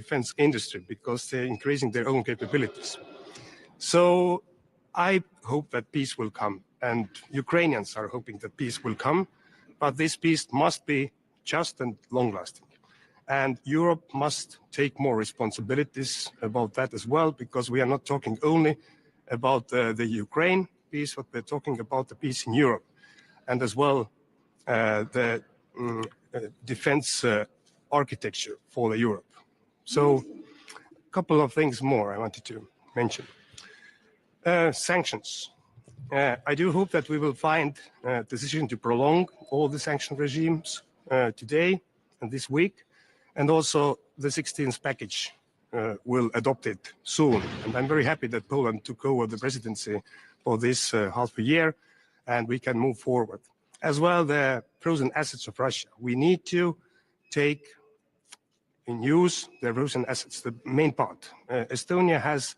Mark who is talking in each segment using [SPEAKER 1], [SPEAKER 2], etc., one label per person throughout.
[SPEAKER 1] defense industry because they're increasing their own capabilities. So I hope that peace will come, and Ukrainians are hoping that peace will come, but this peace must be just and long-lasting. And Europe must take more responsibilities about that as well, because we are not talking only about the Ukraine peace, but we're talking about the peace in Europe, and as well the defense architecture for Europe. So a couple of things more I wanted to mention. Sanctions. I do hope that we will find a decision to prolong all the sanction regimes today and this week, and also the 16th package will adopt it soon. And I'm very happy that Poland took over the presidency for this half a year, and we can move forward. As well, the frozen assets of Russia. We need to take in use the frozen assets, the main part. Estonia has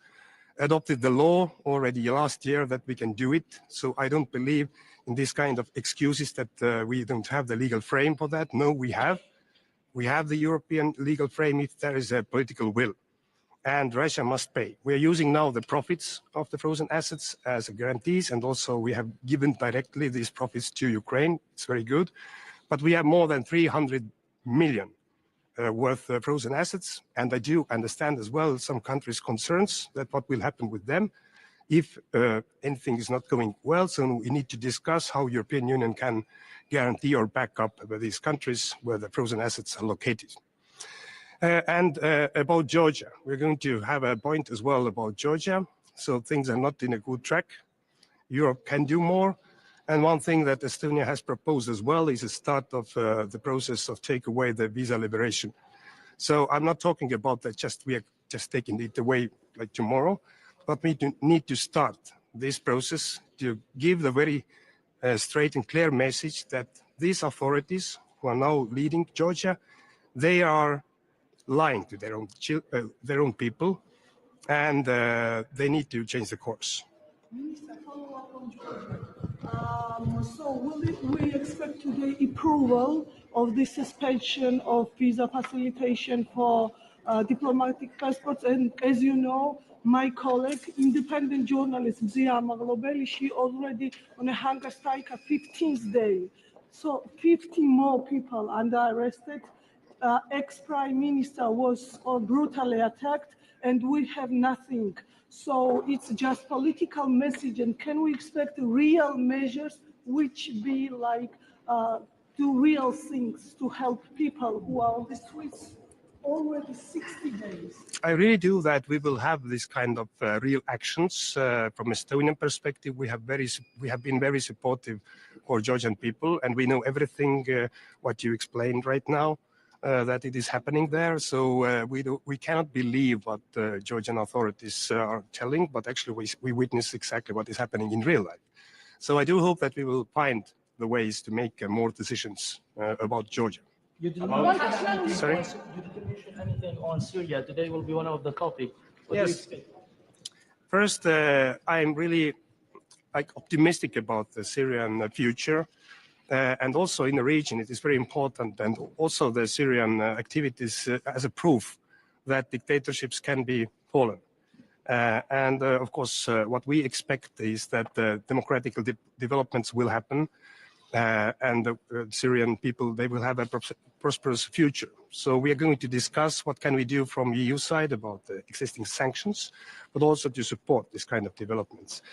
[SPEAKER 1] adopted the law already last year that we can do it. So I don't believe in this kind of excuses that we don't have the legal frame for that. No, we have. We have the European legal frame if there is a political will. And Russia must pay. We are using now the profits of the frozen assets as guarantees, and also we have given directly these profits to Ukraine. It's very good. But we have more than 300 million worth of frozen assets, and I do understand as well some countries' concerns that what will happen with them if anything is not going well. So we need to discuss how European Union can guarantee or back up these countries where the frozen assets are located. And about Georgia, we're going to have a point as well about Georgia. So things are not in a good track. Europe can do more. And one thing that Estonia has proposed as well is a start of the process of take away the visa liberation. So I'm not talking about that we are just taking it away like tomorrow, but we need to start this process to give the very straight and clear message that these authorities who are now leading Georgia, they are lying to their own people, and they need to change the course.
[SPEAKER 2] Minister, follow up on Georgia. So will we expect today approval of the suspension of visa facilitation for diplomatic passports? And as you know, my colleague, independent journalist Zia Maglobeli, she already on a hunger strike, 15th day. So 50 more people under arrested. Ex-prime minister was brutally attacked, and we have nothing. So it's just political message, and can we expect real measures which be like do real things to help people who are on the streets already 60 days?
[SPEAKER 1] I really do that we will have this kind of real actions from Estonian perspective. We have been very supportive for Georgian people, and we know everything what you explained right now. That it is happening there. So we cannot believe what Georgian authorities are telling, but actually we witness exactly what is happening in real life. So I do hope that we will find the ways to make more decisions about Georgia.
[SPEAKER 3] You didn't mention anything on Syria. Today will be one of the topics. What do you expect?
[SPEAKER 1] First, I'm really optimistic about the Syrian future. And also in the region, it is very important, and also the Syrian activities as a proof that dictatorships can be fallen. And of course, what we expect is that democratic developments will happen, and the Syrian people, they will have a prosperous future. So we are going to discuss what can we do from EU side about the existing sanctions, but also to support this kind of developments.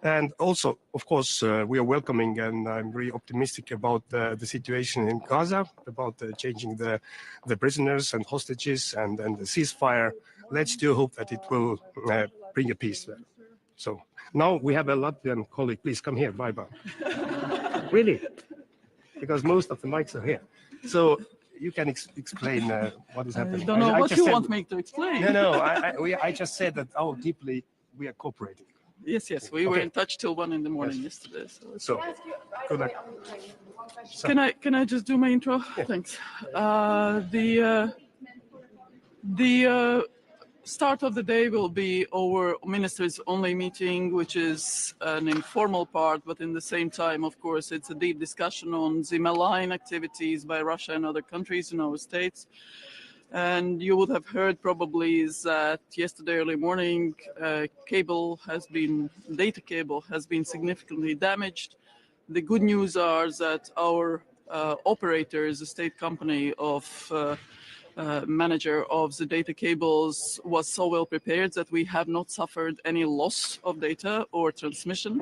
[SPEAKER 1] And also, of course, we are welcoming, and I'm very optimistic about the situation in Gaza, about changing the prisoners and hostages and the ceasefire. Let's do hope that it will bring a peace there. So now we have a Latvian colleague. Please come here. Bye-bye. Really? Because most of the mics are here. So you can explain what is happening.
[SPEAKER 4] I don't know what you want me to explain.
[SPEAKER 1] No, I just said that how deeply we are cooperating.
[SPEAKER 4] Yes, we were in touch till 1 in the morning yesterday.
[SPEAKER 1] So good luck.
[SPEAKER 4] Can I just do my intro?
[SPEAKER 1] Yeah.
[SPEAKER 4] Thanks. The start of the day will be our ministers' only meeting, which is an informal part, but in the same time, of course, it's a deep discussion on the malign activities by Russia and other countries in our states. And you would have heard probably is that yesterday early morning, data cable has been significantly damaged. The good news are that our operator is a state company of manager of the data cables was so well prepared that we have not suffered any loss of data or transmission.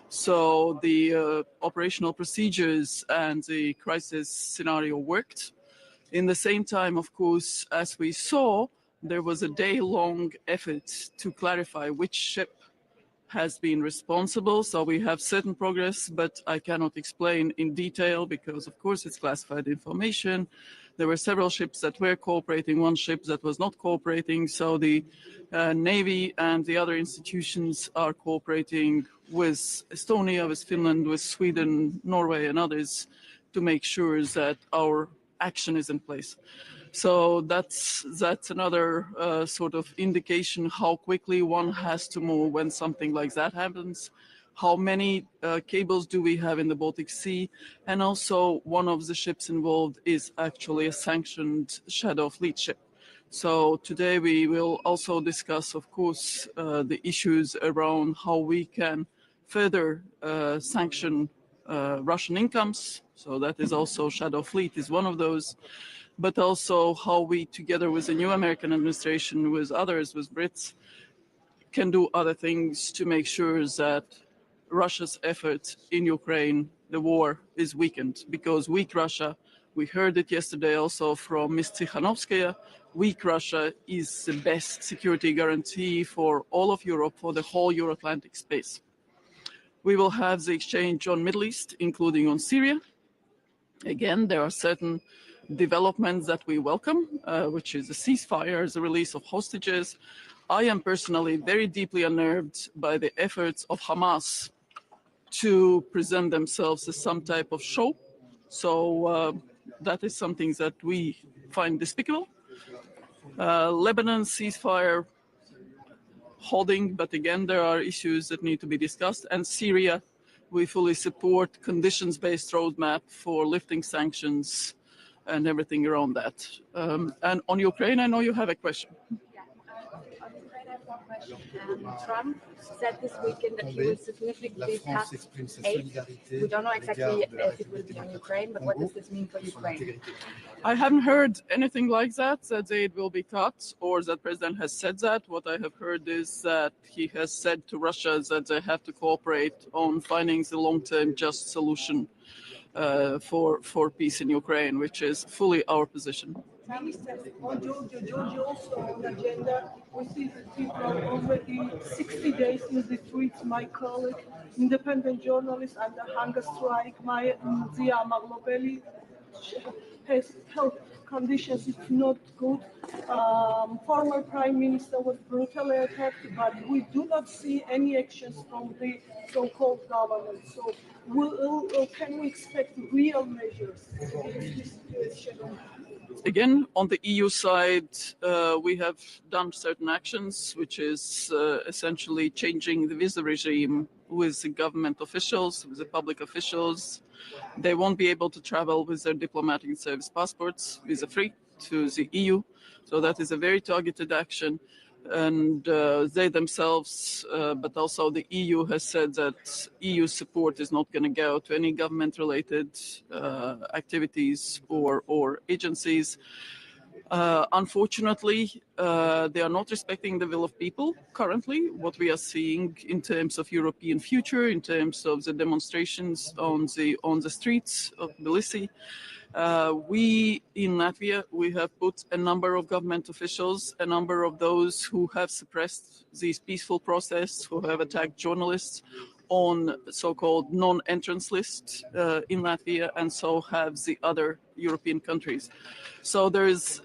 [SPEAKER 4] So the operational procedures and the crisis scenario worked. In the same time, of course, as we saw, there was a day-long effort to clarify which ship has been responsible. So we have certain progress, but I cannot explain in detail because, of course, it's classified information. There were several ships that were cooperating, one ship that was not cooperating. So the Navy and the other institutions are cooperating with Estonia, with Finland, with Sweden, Norway, and others to make sure that our action is in place. So that's another sort of indication how quickly one has to move when something like that happens. How many cables do we have in the Baltic Sea? And also one of the ships involved is actually a sanctioned Shadow Fleet ship. So today we will also discuss, of course, the issues around how we can further sanction Russian incomes. So that is also Shadow Fleet is one of those. But also how we, together with the new American administration, with others, with Brits, can do other things to make sure that Russia's effort in Ukraine, the war, is weakened. Because weak Russia, we heard it yesterday also from Ms. Tsikhanovskaya, weak Russia is the best security guarantee for all of Europe, for the whole Euro-Atlantic space. We will have the exchange on Middle East, including on Syria. Again, there are certain developments that we welcome, which is a ceasefire, the release of hostages. I am personally very deeply unnerved by the efforts of Hamas to present themselves as some type of show. So that is something that we find despicable. Lebanon ceasefire holding, but again, there are issues that need to be discussed. And Syria, we fully support conditions-based roadmap for lifting sanctions and everything around that. And on Ukraine, I know you have a question.
[SPEAKER 5] Yeah, on Ukraine, I have one question. Trump said this weekend that he will significantly cut aid. We don't know exactly if it will be on Ukraine, but what does this mean for Ukraine?
[SPEAKER 4] I haven't heard anything like that aid will be cut or that President has said that. What I have heard is that he has said to Russia that they have to cooperate on finding the long-term just solution for peace in Ukraine, which is fully our position.
[SPEAKER 2] Minister, on Georgia also on agenda, we see that people are already 60 days in the streets. My colleague, independent journalist under hunger strike, Zia Maglobeli, his health conditions is not good. Former Prime Minister was brutally attacked, but we do not see any actions from the so-called government. So can we expect real measures against this situation?
[SPEAKER 4] Again, on the EU side, we have done certain actions, which is essentially changing the visa regime with the government officials, with the public officials. They won't be able to travel with their diplomatic and service passports visa-free to the EU. So that is a very targeted action. And they themselves, but also the EU has said that EU support is not going to go to any government-related activities or agencies. Unfortunately, they are not respecting the will of people currently, what we are seeing in terms of European future, in terms of the demonstrations on the streets of Tbilisi. We in Latvia, we have put a number of government officials, a number of those who have suppressed this peaceful process, who have attacked journalists, on so-called non-entrance list in Latvia, and so have the other European countries. So there is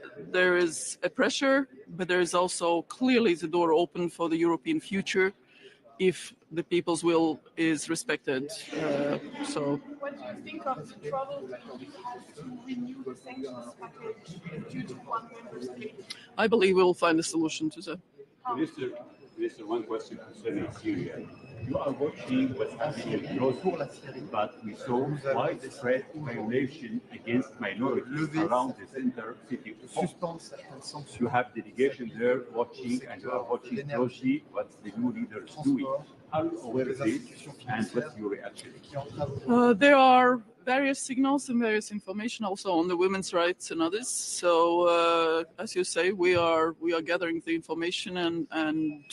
[SPEAKER 4] a pressure, but there is also clearly the door open for the European future if the people's will is respected.
[SPEAKER 2] What do you think of the trouble that we have to renew the sanctions package due to one member state?
[SPEAKER 4] I believe we will find a solution to that.
[SPEAKER 6] Minister, one question concerning Syria. You are watching what's happening in Syria, but we saw widespread violation against minorities around the center city of Homs. You have delegation there watching, and you are watching closely what the new leader is doing. Are you aware of this, and what's your reaction?
[SPEAKER 4] There are various signals and various information also on the women's rights and others. So, as you say, we are gathering the information, and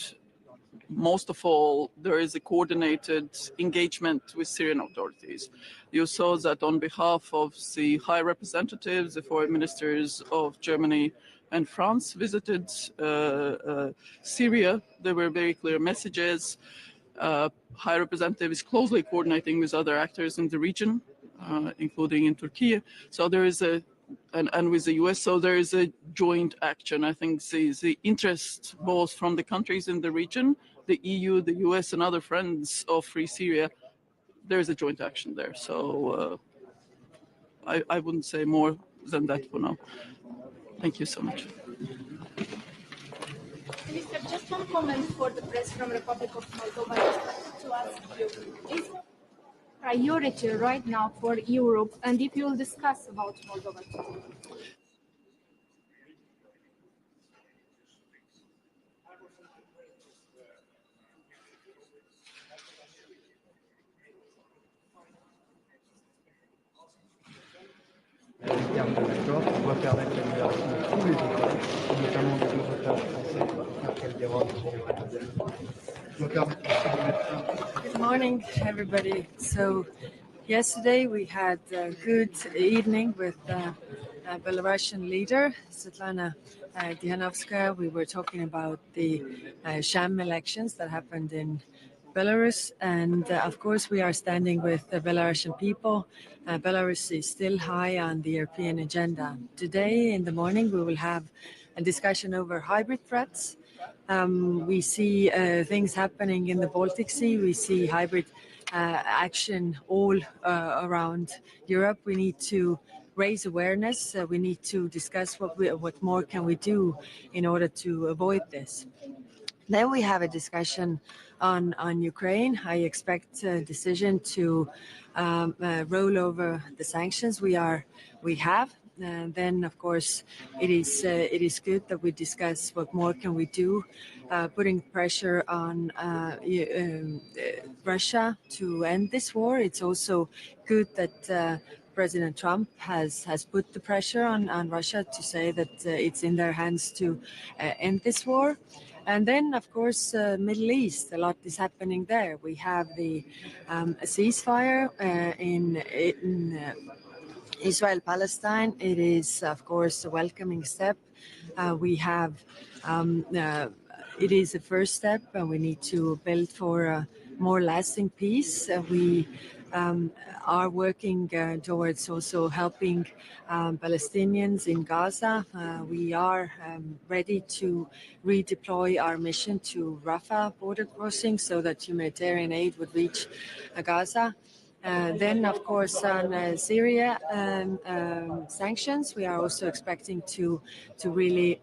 [SPEAKER 4] most of all, there is a coordinated engagement with Syrian authorities. You saw that on behalf of the high representatives, the foreign ministers of Germany and France visited Syria. There were very clear messages. High representative is closely coordinating with other actors in the region, including in Turkey. So there is and with the US, so there is a joint action. I think the interest both from the countries in the region, the EU, the US, and other friends of Free Syria, there is a joint action there. So I wouldn't say more than that for now. Thank you so much.
[SPEAKER 5] Minister, just one comment for the press from Republic of Moldova. To ask you, is priority right now for Europe, and if you will discuss about Moldova too?
[SPEAKER 7] Termes de l'accord, on doit permettre la libération de tous les otages, notamment des 2 otages français, Calderon
[SPEAKER 8] Good morning, everybody. So, yesterday we had a good evening with Belarusian leader Svetlana Tikhanovskaya. We were talking about the sham elections that happened in Belarus, and of course we are standing with the Belarusian people. Belarus is still high on the European agenda. Today in the morning we will have a discussion over hybrid threats. We see things happening in the Baltic Sea. We see hybrid action all around Europe. We need to raise awareness. We need to discuss what more can we do in order to avoid this. Then we have a discussion on Ukraine. I expect a decision to roll over the sanctions we have. Then, of course, it is good that we discuss what more can we do, putting pressure on Russia to end this war. It's also good that President Trump has put the pressure on Russia to say that it's in their hands to end this war. And then, of course, Middle East, a lot is happening there. We have the ceasefire in Israel-Palestine. It is, of course, a welcoming step. It is a first step, and we need to build for a more lasting peace. We are working towards also helping Palestinians in Gaza. We are ready to redeploy our mission to Rafah border crossing so that humanitarian aid would reach Gaza. Then, of course, on Syria sanctions, we are also expecting to really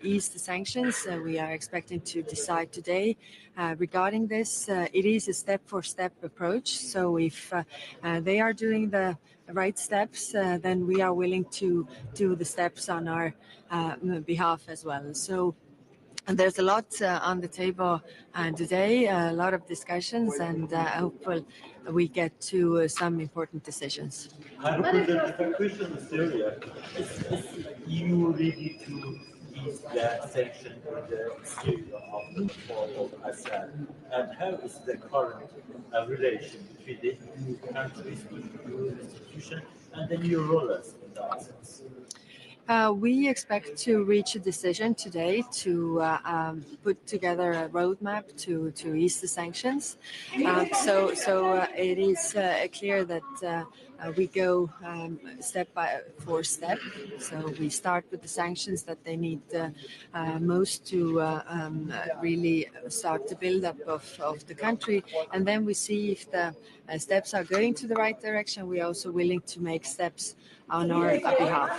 [SPEAKER 8] ease the sanctions. We are expecting to decide today regarding this. It is a step-for-step approach. So if they are doing the right steps, then we are willing to do the steps on our behalf as well. So there's a lot on the table today, a lot of discussions, and hopefully we get to some important decisions.
[SPEAKER 6] The question in Syria is EU ready to ease the sanction in the Syria of the fall of Assad? And how is the current relation between the EU countries, EU institution, and the new rulers in that sense?
[SPEAKER 8] We expect to reach a decision today to put together a roadmap to ease the sanctions. So it is clear that we go step by step. So we start with the sanctions that they need most to really start the build-up of the country. And then we see if the steps are going to the right direction. We are also willing to make steps on our behalf.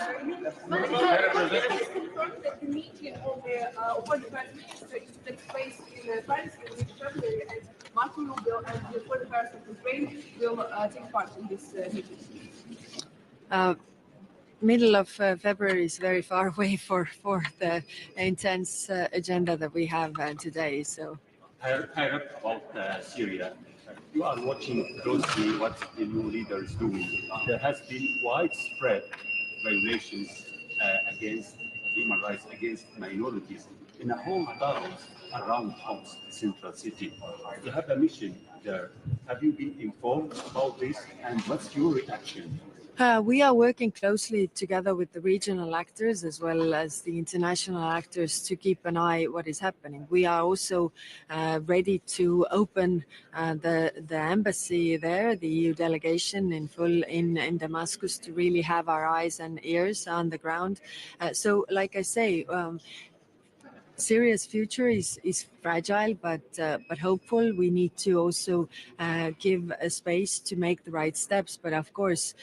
[SPEAKER 2] That the meeting of the Prime Minister is to take place in Paris in February, and
[SPEAKER 9] Marco Rubio and the foreign affairs of Ukraine will take part in this meeting?
[SPEAKER 8] Middle of February is very far away for the intense agenda that we have today. So,
[SPEAKER 6] about Syria. You are watching closely what the new leader is doing. There has been widespread violations against human rights, against minorities in the whole towns around Homs, the central city. You have a mission there. Have you been informed about this, and what's your reaction?
[SPEAKER 8] we are working closely together with the regional actors as well as the international actors to keep an eye what is happening. We are also ready to open the embassy there, the EU delegation in full in Damascus, to really have our eyes and ears on the ground. So, like I say, Syria's future is fragile, but hopeful. We need to also give a space to make the right steps. But of course,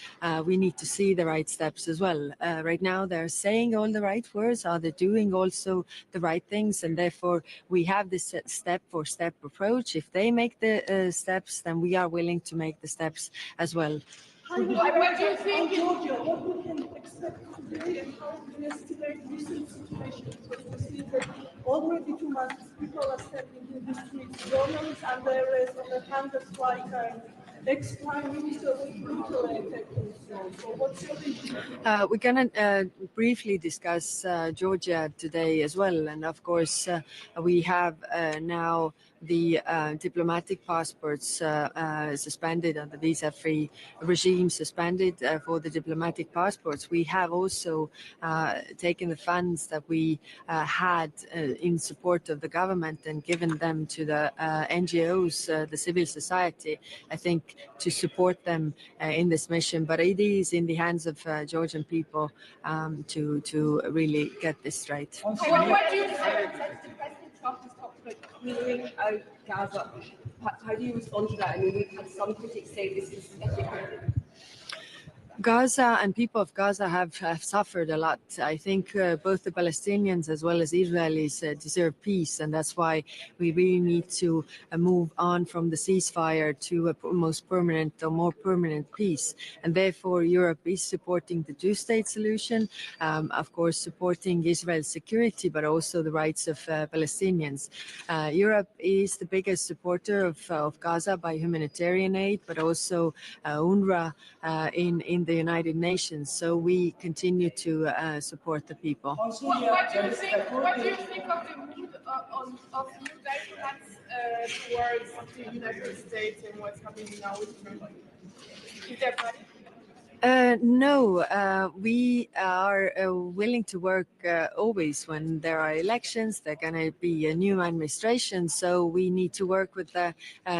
[SPEAKER 8] we need to see the right steps as well. Right now, they're saying all the right words. Are they doing also the right things? And therefore, we have this step-for-step approach. If they make the steps, then we are willing to make the steps as well.
[SPEAKER 2] What do you think? Georgia, what we can expect today, and how do you estimate recent situation? Because we see that already 2 months people are standing in the streets, journalists under arrest on the hunger strike, and ex-prime minister was brutally attacked. So what's your vision?
[SPEAKER 8] We're going to briefly discuss Georgia today as well. And of course, we have now the diplomatic passports suspended and the visa-free regime suspended for the diplomatic passports. We have also taken the funds that we had in support of the government and given them to the NGOs, the civil society, I think, to support them in this mission. But it is in the hands of Georgian people to really get this straight.
[SPEAKER 9] What do you say? Clearing out Gaza. How do you respond to that? I mean, we've had some critics say this is ethical.
[SPEAKER 8] Gaza and people of Gaza have suffered a lot. I think both the Palestinians as well as Israelis deserve peace, and that's why we really need to move on from the ceasefire to a most permanent or more permanent peace. And therefore, Europe is supporting the two-state solution, of course, supporting Israel's security, but also the rights of Palestinians. Europe is the biggest supporter of Gaza by humanitarian aid, but also UNRWA in the United Nations. So we continue to support the people.
[SPEAKER 9] What do you think of the mood of new diplomats towards the United States and what's happening now with Trump? Is there a
[SPEAKER 8] No, we are willing to work always when there are elections. There's going to be a new administration, so we need to work with the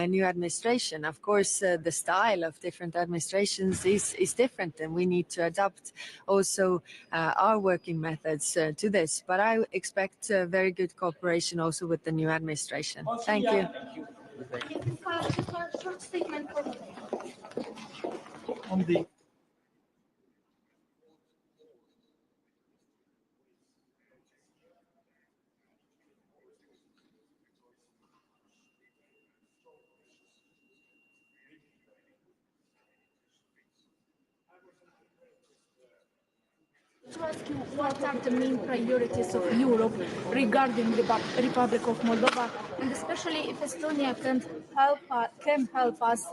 [SPEAKER 8] new administration. Of course, the style of different administrations is different, and we need to adapt also our working methods to this. But I expect very good cooperation also with the new administration. Thank you.
[SPEAKER 5] Just a short statement
[SPEAKER 7] On the
[SPEAKER 10] to ask you what are the main priorities of Europe regarding the Republic of Moldova, and especially if Estonia can help us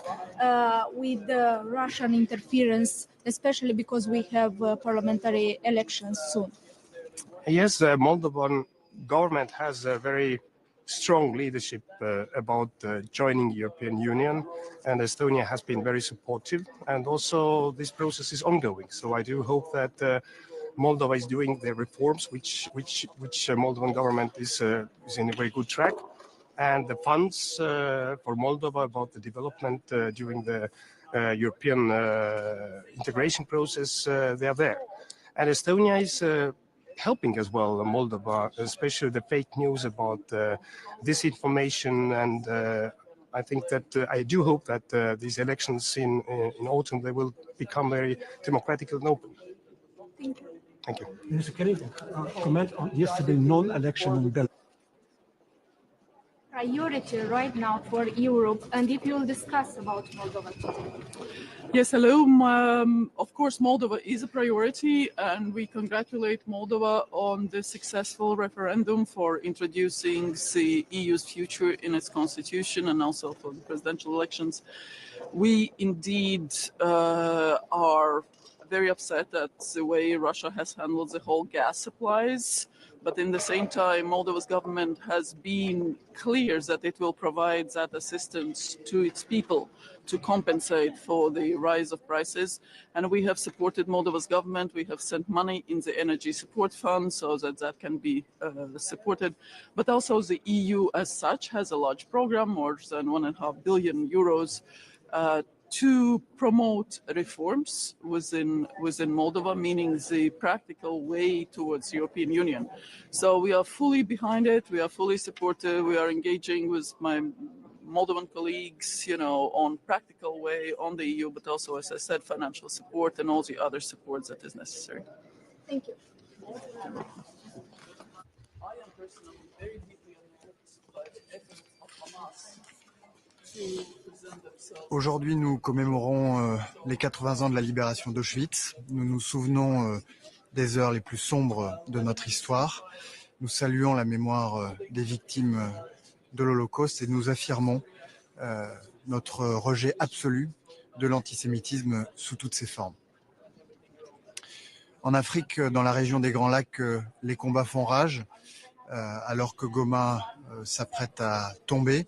[SPEAKER 10] with the Russian interference, especially because we have parliamentary elections soon.
[SPEAKER 1] Yes, the Moldovan government has a very strong leadership about joining European Union, and Estonia has been very supportive, and also this process is ongoing. So I do hope that Moldova is doing the reforms which Moldovan government is in a very good track, and the funds for Moldova about the development during the European integration process, they are there. And Estonia is helping as well Moldova, especially the fake news about disinformation, and I think that I do hope that these elections in autumn, they will become very democratic and open.
[SPEAKER 10] Thank you.
[SPEAKER 1] Thank you.
[SPEAKER 11] Minister, can you comment on yesterday non-election in Belarus?
[SPEAKER 10] priority right now for Europe, and if you'll discuss about Moldova today.
[SPEAKER 4] Yes, hello. Of course, Moldova is a priority, and we congratulate Moldova on the successful referendum for introducing the EU's future in its constitution and also for the presidential elections. We indeed are very upset at the way Russia has handled the whole gas supplies. But in the same time, Moldova's government has been clear that it will provide that assistance to its people to compensate for the rise of prices. And we have supported Moldova's government. We have sent money in the energy support fund so that that can be supported. But also the EU as such has a large program, more than 1.5 billion euros, to promote reforms within Moldova, meaning the practical way towards the European Union. So we are fully behind it. We are fully supportive. We are engaging with my Moldovan colleagues, on practical way on the EU, but also, as I said, financial support and all the other support that is necessary.
[SPEAKER 10] Thank you.
[SPEAKER 4] I am personally very deeply unmoved by the efforts of Hamas.
[SPEAKER 11] Aujourd'hui, nous commémorons les 80 ans de la libération d'Auschwitz. Nous nous souvenons des heures les plus sombres de notre histoire. Nous saluons la mémoire des victimes de l'Holocauste et nous affirmons notre rejet absolu de l'antisémitisme sous toutes ses formes. En Afrique, dans la région des Grands Lacs, les combats font rage alors que Goma s'apprête à tomber.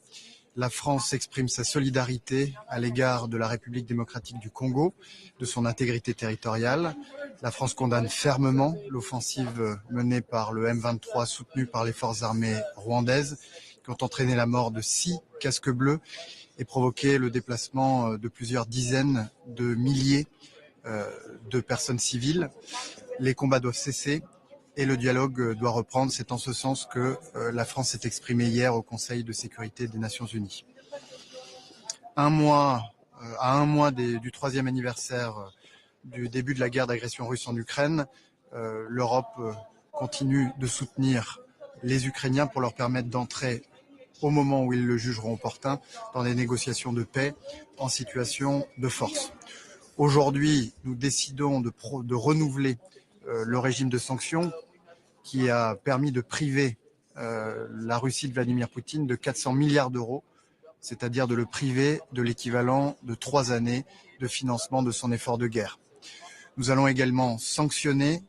[SPEAKER 11] La France exprime sa solidarité à l'égard de la République démocratique du Congo, de son intégrité territoriale. La France condamne fermement l'offensive menée par le M23 soutenue par les forces armées rwandaises qui ont entraîné la mort de 6 casques bleus et provoqué le déplacement de plusieurs dizaines de milliers de personnes civiles. Les combats doivent cesser et le dialogue doit reprendre. C'est en ce sens que la France s'est exprimée hier au Conseil de sécurité des Nations Unies. À un mois du 3e anniversaire du début de la guerre d'agression russe en Ukraine, l'Europe continue de soutenir les Ukrainiens pour leur permettre d'entrer au moment où ils le jugeront opportun dans des négociations de paix en situation de force. Aujourd'hui, nous décidons de renouveler le régime de sanctions qui a permis de priver la Russie de Vladimir Poutine de 400 milliards d'euros, c'est-à-dire de le priver de l'équivalent de 3 années de financement de son effort de guerre. Nous allons également sanctionner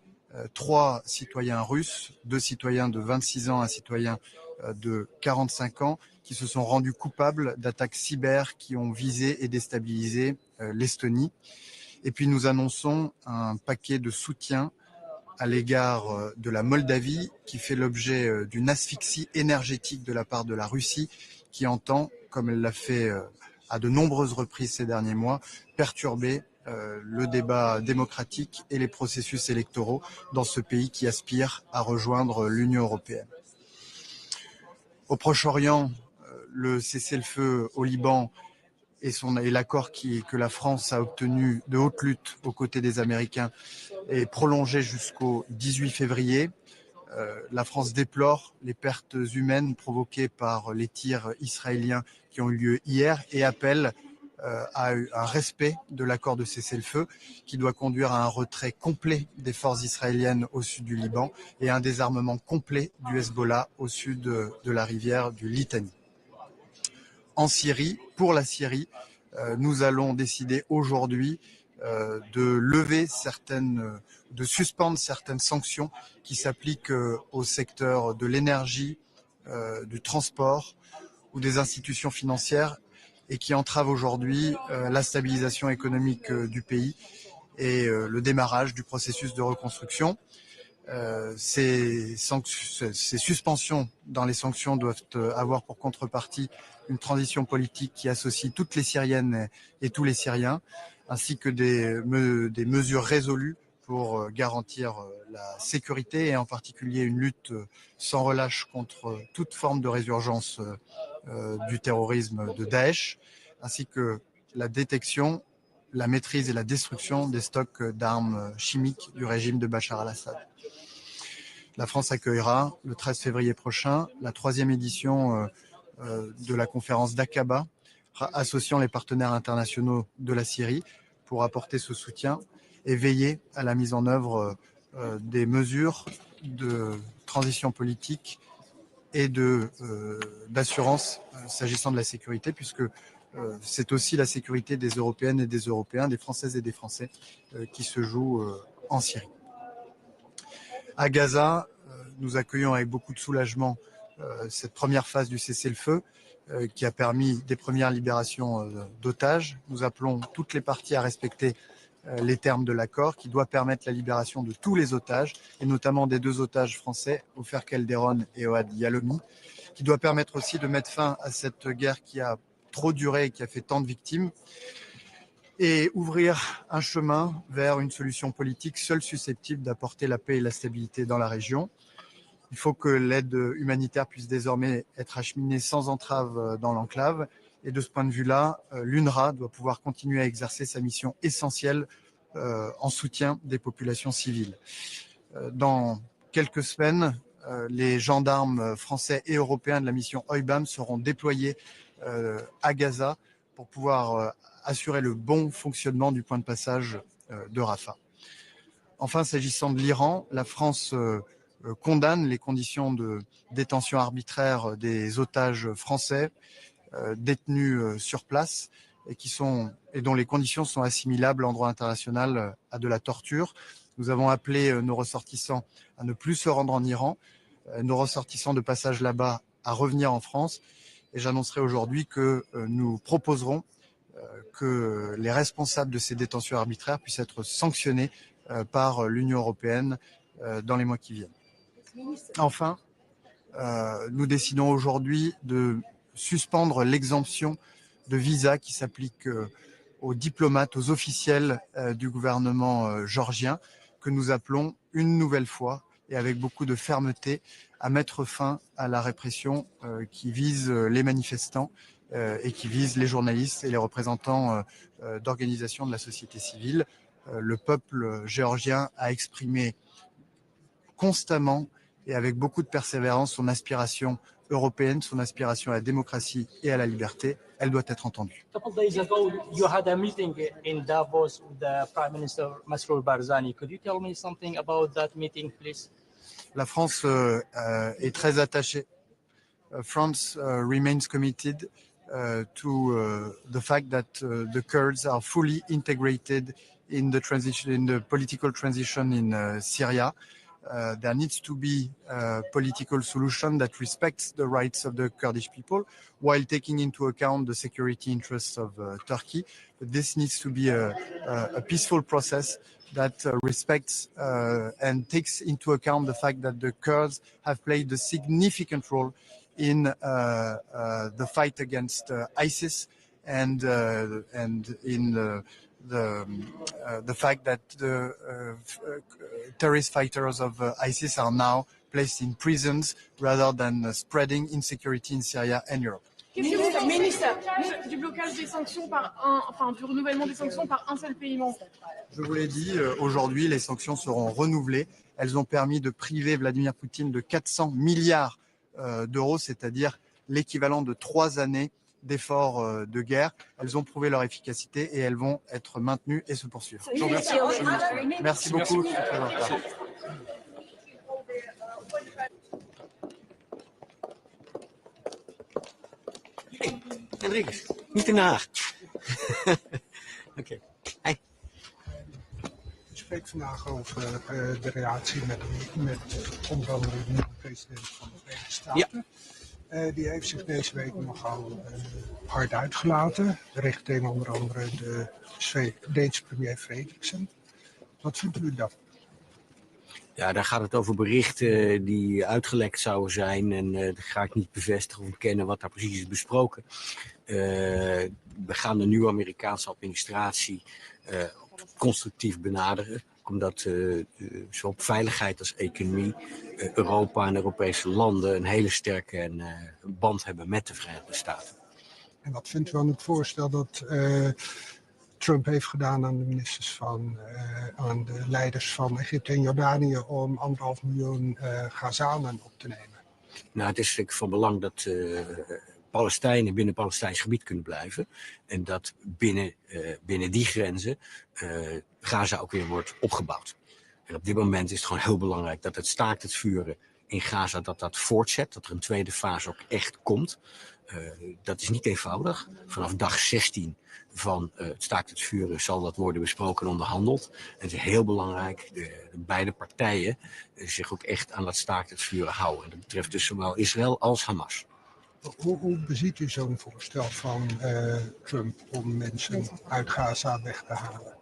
[SPEAKER 11] 3 citoyens russes, 2 citoyens de 26 ans, un citoyen de 45 ans, qui se sont rendus coupables d'attaques cyber qui ont visé et déstabilisé l'Estonie. Et puis nous annonçons un paquet de soutien à l'égard de la Moldavie qui fait l'objet d'une asphyxie énergétique de la part de la Russie qui entend, comme elle l'a fait à de nombreuses reprises ces derniers mois, perturber le débat démocratique et les processus électoraux dans ce pays qui aspire à rejoindre l'Union européenne. Au Proche-Orient, le cessez-le-feu au Liban et l'accord que la France a obtenu de haute lutte aux côtés des Américains est prolongé jusqu'au 18 février. La France déplore les pertes humaines provoquées par les tirs israéliens qui ont eu lieu hier et appelle à un respect de l'accord de cessez-le-feu qui doit conduire à un retrait complet des forces israéliennes au sud du Liban et à un désarmement complet du Hezbollah au sud de la rivière du Litani. En Syrie, pour la Syrie, nous allons décider aujourd'hui de suspendre certaines sanctions qui s'appliquent au secteur de l'énergie, du transport ou des institutions financières et qui entravent aujourd'hui la stabilisation économique du pays et le démarrage du processus de reconstruction. Ces suspensions dans les sanctions doivent avoir pour contrepartie une transition politique qui associe toutes les Syriennes et tous les Syriens, ainsi que des mesures résolues pour garantir la sécurité et en particulier une lutte sans relâche contre toute forme de résurgence du terrorisme de Daesh, ainsi que la détection, la maîtrise et la destruction des stocks d'armes chimiques du régime de Bachar al-Assad. La France accueillera le 13 février prochain la 3e édition de la conférence d'Aqaba, associant les partenaires internationaux de la Syrie pour apporter ce soutien et veiller à la mise en œuvre des mesures de transition politique et d'assurance s'agissant de la sécurité, puisque c'est aussi la sécurité des Européennes et des Européens, des Françaises et des Français qui se joue en Syrie. À Gaza, nous accueillons avec beaucoup de soulagement cette première phase du cessez-le-feu qui a permis des premières libérations d'otages. Nous appelons toutes les parties à respecter les termes de l'accord qui doit permettre la libération de tous les otages, et notamment des 2 otages français, Ofer Calderon et Ohad Yalomi, qui doit permettre aussi de mettre fin à cette guerre qui a trop duré et qui a fait tant de victimes, et ouvrir un chemin vers une solution politique seule susceptible d'apporter la paix et la stabilité dans la région. Il faut que l'aide humanitaire puisse désormais être acheminée sans entrave dans l'enclave. Et de ce point de vue-là, l'UNRWA doit pouvoir continuer à exercer sa mission essentielle en soutien des populations civiles. Dans quelques semaines, les gendarmes français et européens de la mission OIBAM seront déployés à Gaza pour pouvoir assurer le bon fonctionnement du point de passage de Rafah. Enfin, s'agissant de l'Iran, la France condamne les conditions de détention arbitraire des otages français détenus sur place et dont les conditions sont assimilables en droit international à de la torture. Nous avons appelé nos ressortissants à ne plus se rendre en Iran, nos ressortissants de passage là-bas à revenir en France, et j'annoncerai aujourd'hui que nous proposerons que les responsables de ces détentions arbitraires puissent être sanctionnés par l'Union européenne dans les mois qui viennent. Enfin, nous décidons aujourd'hui de suspendre l'exemption de visa qui s'applique aux diplomates, aux officiels du gouvernement géorgien, que nous appelons une nouvelle fois et avec beaucoup de fermeté à mettre fin à la répression qui vise les manifestants et qui vise les journalistes et les représentants d'organisations de la société civile. Le peuple géorgien a exprimé constamment et avec beaucoup de persévérance son aspiration européenne, son aspiration à la démocratie et à la liberté. Elle doit être entendue.
[SPEAKER 3] A couple days ago, you had a meeting in Davos with the Prime Minister Masroor Barzani. Could you tell me something about that meeting, please?
[SPEAKER 11] La France est très attachée. France remains committed to the fact that the Kurds are fully integrated in the political transition in Syria. There needs to be a political solution that respects the rights of the Kurdish people while taking into account the security interests of Turkey. But this needs to be a peaceful process that respects and takes into account the fact that the Kurds have played a significant role in the fight against ISIS and in the fact that the terrorist fighters of ISIS are now placed in prisons rather than spreading insecurity in Syria and Europe.
[SPEAKER 9] Qu'est-ce que vous ministre du blocage des sanctions du renouvellement des sanctions par un seul pays membre?
[SPEAKER 11] Je vous l'ai dit, aujourd'hui, les sanctions seront renouvelées. Elles ont permis de priver Vladimir Poutine de 400 milliards d'euros, c'est-à-dire l'équivalent de 3 années d'efforts de guerre. Elles ont prouvé leur efficacité et elles vont être maintenues et se poursuivre. Je vous remercie. Merci beaucoup.
[SPEAKER 12] Henriques, niet in Den Haag. Oké. Hey.
[SPEAKER 13] Ik spreek vandaag over de relatie met onder andere de nieuwe president van de Verenigde Staten. Ja. Die heeft zich deze week nogal hard uitgelaten, richting onder andere de Deense premier Frederiksen. Wat vindt u daarvan?
[SPEAKER 12] Ja, daar gaat het over berichten die uitgelekt zouden zijn. En dat ga ik niet bevestigen of ontkennen wat daar precies is besproken. We gaan de nieuwe Amerikaanse administratie constructief benaderen. Omdat zowel op veiligheid als economie Europa en Europese landen een hele sterke band hebben met de Verenigde Staten.
[SPEAKER 13] En wat vindt u van het voorstel dat Trump heeft gedaan aan de ministers aan de leiders van Egypte en Jordanië om 1,5 miljoen Gazanen op te nemen?
[SPEAKER 12] Nou, het is van belang dat Palestijnen binnen Palestijns gebied kunnen blijven. En dat binnen die grenzen Gaza ook weer wordt opgebouwd. En op dit moment is het gewoon heel belangrijk dat het staakt het vuren in Gaza dat voortzet. Dat er een tweede fase ook echt komt. Dat is niet eenvoudig. Vanaf dag 16 van het staakt het vuren zal dat worden besproken en onderhandeld. En het is heel belangrijk de beide partijen zich ook echt aan dat staakt het vuren houden. En dat betreft dus zowel Israël als Hamas.
[SPEAKER 13] Hoe beziet u zo'n voorstel van Trump om mensen uit Gaza weg te halen?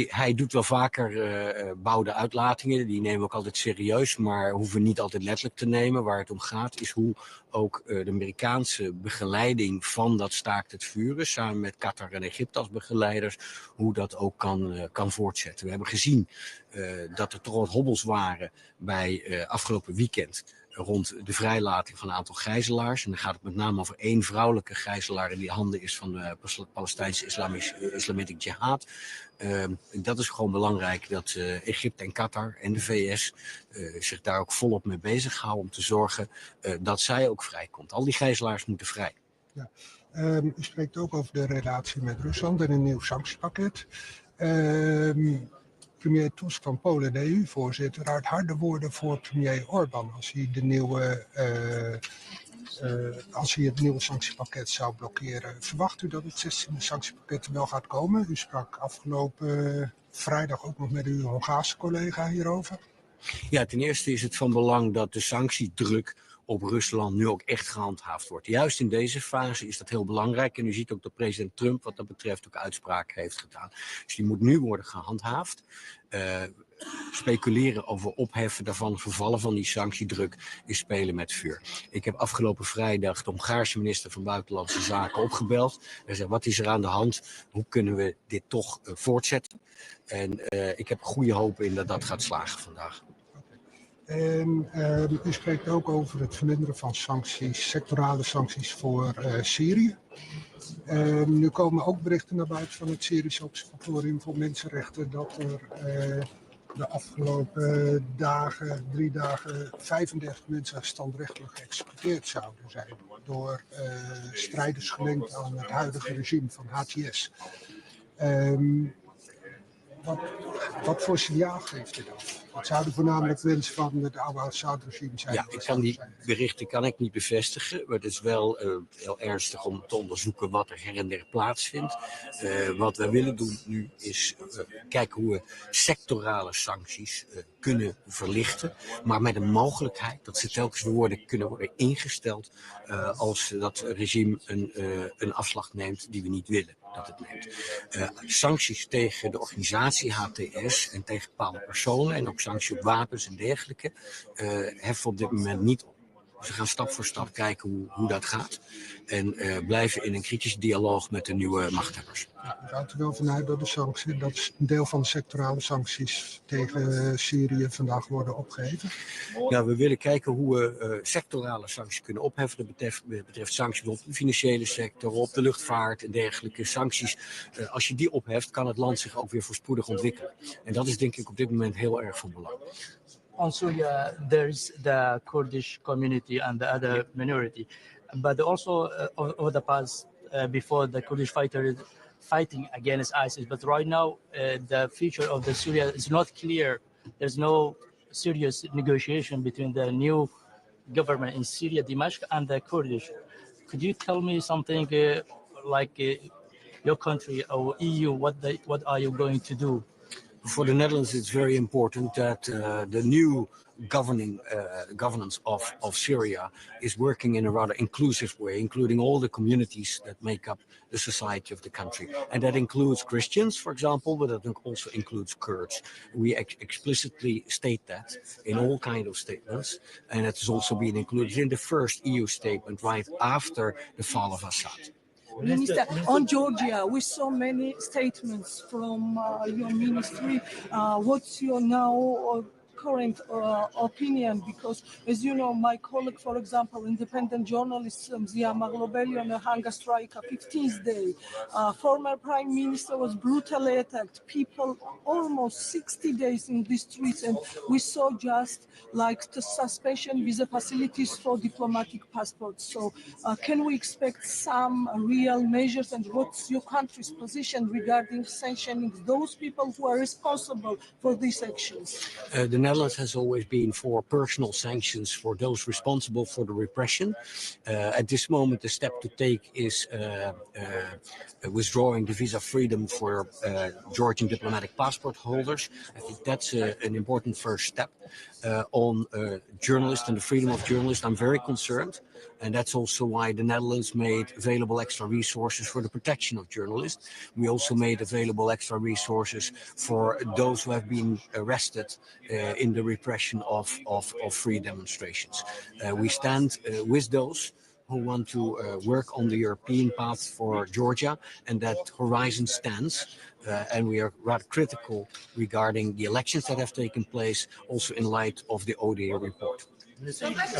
[SPEAKER 12] Hij doet wel vaker bouwde uitlatingen, die nemen we ook altijd serieus, maar hoeven niet altijd letterlijk te nemen. Waar het om gaat is hoe ook de Amerikaanse begeleiding van dat staakt het vuren, samen met Qatar en Egypte als begeleiders, hoe dat ook kan voortzetten. We hebben gezien dat er toch wat hobbels waren bij afgelopen weekend rond de vrijlating van een aantal gijzelaars. En dan gaat het met name over 1 vrouwelijke gijzelaar in die handen is van de Palestijnse Islamitic Jihad. Dat is gewoon belangrijk dat Egypte en Qatar en de VS zich daar ook volop mee bezighouden om te zorgen dat zij ook vrijkomt. Al die gijzelaars moeten vrij.
[SPEAKER 13] Ja. U spreekt ook over de relatie met Rusland en een nieuw sanctiepakket. Premier Tusk van Polen, de EU-voorzitter, houdt harde woorden voor premier Orbán als hij het nieuwe sanctiepakket zou blokkeren. Verwacht u dat het 16e sanctiepakket wel gaat komen? U sprak afgelopen vrijdag ook nog met uw Hongaarse collega hierover.
[SPEAKER 12] Ja, ten eerste is het van belang dat de sanctiedruk op Rusland nu ook echt gehandhaafd wordt. Juist in deze fase is dat heel belangrijk. En u ziet ook dat president Trump wat dat betreft ook uitspraken heeft gedaan. Dus die moet nu worden gehandhaafd. Speculeren over opheffen daarvan, vervallen van die sanctiedruk, is spelen met vuur. Ik heb afgelopen vrijdag de Hongaarse minister van Buitenlandse Zaken opgebeld. Hij zei, wat is er aan de hand? Hoe kunnen we dit toch voortzetten? En ik heb goede hoop in dat dat gaat slagen vandaag.
[SPEAKER 13] En u spreekt ook over het verminderen van sancties, sectorale sancties voor Syrië. Nu komen ook berichten naar buiten van het Syrische Observatorium voor Mensenrechten dat er de afgelopen 3 dagen 35 mensen standrechtelijk geëxecuteerd zouden zijn door strijders gelinkt aan het huidige regime van HTS. Wat voor signaal geeft u dan? Het zouden voornamelijk mensen van het oude Assad-regime zijn.
[SPEAKER 12] Ja, die berichten kan ik niet bevestigen. Maar het is wel heel ernstig om te onderzoeken wat er her en der plaatsvindt. Wat wij willen doen nu is kijken hoe we sectorale sancties kunnen verlichten. Maar met een mogelijkheid dat ze telkens weer kunnen worden ingesteld als dat regime een afslag neemt die we niet willen dat het neemt. Sancties tegen de organisatie HTS en tegen bepaalde personen en ook sancties op wapens en dergelijke heffen op dit moment niet op. Dus we gaan stap voor stap kijken hoe dat gaat. En blijven in een kritische dialoog met de nieuwe machthebbers.
[SPEAKER 13] Ja, u gaat er wel vanuit dat dat is een deel van de sectorale sancties tegen Syrië vandaag worden opgeheven?
[SPEAKER 12] Ja, we willen kijken hoe we sectorale sancties kunnen opheffen. Dat betreft sancties op de financiële sector, op de luchtvaart en dergelijke sancties. Als je die opheft, kan het land zich ook weer voorspoedig ontwikkelen. En dat is denk ik op dit moment heel erg van belang.
[SPEAKER 3] On Syria, there's the Kurdish community and the other minority, but also over the past, before the Kurdish fighters fighting against ISIS, but right now the future of the Syria is not clear. There's no serious negotiation between the new government in Syria, Damascus, and the Kurdish. Could you tell me something your country or EU, what are you going to do?
[SPEAKER 12] For the Netherlands, it's very important that the new governance of Syria is working in a rather inclusive way, including all the communities that make up the society of the country. And that includes Christians, for example, but that also includes Kurds. We explicitly state that in all kinds of statements, and it has also been included in the first EU statement right after the fall of Assad.
[SPEAKER 2] Minister, on Georgia, with so many statements from your ministry, what's your now current opinion, because as you know, my colleague, for example, independent journalist Zia Maglobeli on a hunger strike, 15th day. Former Prime Minister was brutally attacked. People almost 60 days in the streets, and we saw just like the suspension visa facilities for diplomatic passports. So can we expect some real measures, and what's your country's position regarding sanctioning those people who are responsible for these actions?
[SPEAKER 12] The Netherlands has always been for personal sanctions for those responsible for the repression. At this moment, the step to take is withdrawing the visa freedom for Georgian diplomatic passport holders. I think that's an important first step. On journalists and the freedom of journalists, I'm very concerned. And that's also why the Netherlands made available extra resources for the protection of journalists. We also made available extra resources for those who have been arrested in the repression of free demonstrations. We stand with those who want to work on the European path for Georgia, and that horizon stands. And we are rather critical regarding the elections that have taken place, also in light of the ODA report.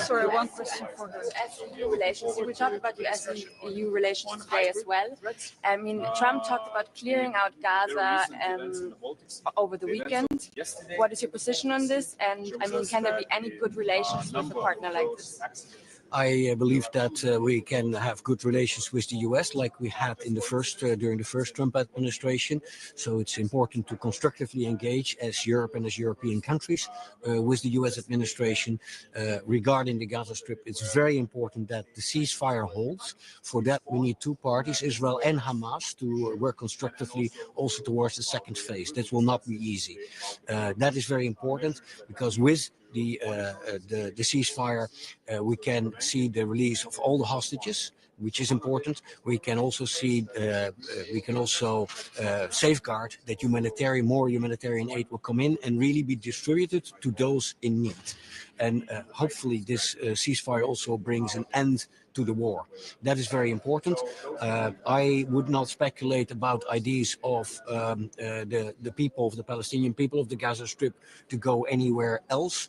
[SPEAKER 5] Sorry, one question for the US-EU relations. We talked about US and EU relations today as well. I mean, Trump talked about clearing out Gaza over the weekend. What is your position on this? And I mean, can there be any good relations with a partner like this?
[SPEAKER 12] I believe that we can have good relations with the US like we had in the during the first Trump administration. So it's important to constructively engage as Europe and as European countries with the US administration regarding the Gaza Strip. It's very important that the ceasefire holds. For that, we need two parties, Israel and Hamas, to work constructively also towards the second phase. That will not be easy. That is very important because with the ceasefire, we can see the release of all the hostages, which is important. We can also see, safeguard that more humanitarian aid will come in and really be distributed to those in need. And hopefully this ceasefire also brings an end to the war. That is very important. I would not speculate about ideas of the people, of the Palestinian people of the Gaza Strip to go anywhere else.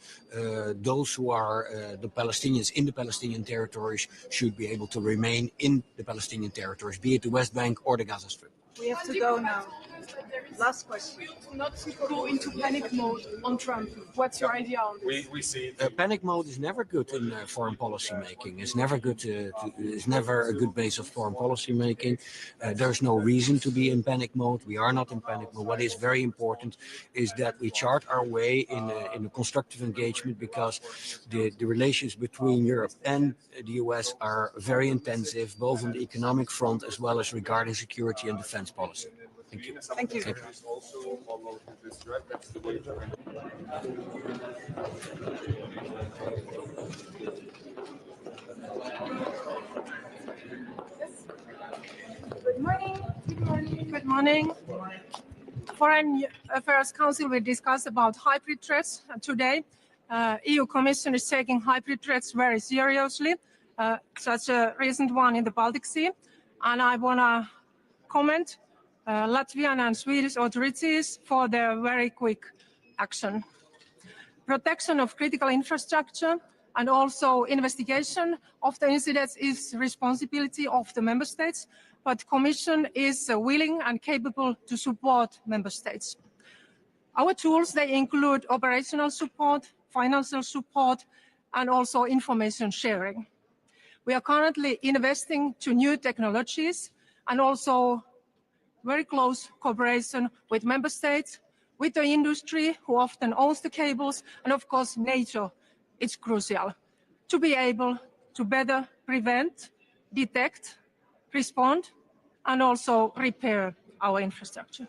[SPEAKER 12] Those who are the Palestinians in the Palestinian territories should be able to remain in the Palestinian territories, be it the West Bank or the Gaza Strip.
[SPEAKER 2] We have to go now. Last question. Not to go into panic mode on Trump. What's your idea on this?
[SPEAKER 12] We see panic mode is never good in foreign policy making. It's never good. It's never a good base of foreign policy making. There's no reason to be in panic mode. We are not in panic mode. What is very important is that we chart our way in a constructive engagement, because the relations between Europe and the US are very intensive, both on the economic front as well as regarding security and defense policy. Thank you.
[SPEAKER 2] Thank you.
[SPEAKER 14] Good morning. Good morning. Good morning. Foreign Affairs Council will discuss about hybrid threats today. EU Commission is taking hybrid threats very seriously, such a recent one in the Baltic Sea. And I want to comment Latvian and Swedish authorities for their very quick action. Protection of critical infrastructure and also investigation of the incidents is responsibility of the member states, but the Commission is willing and capable to support member states. Our tools, they include operational support, financial support, and also information sharing. We are currently investing to new technologies and also very close cooperation with member states, with the industry who often owns the cables, and of course NATO. It's crucial to be able to better prevent, detect, respond, and also repair our infrastructure.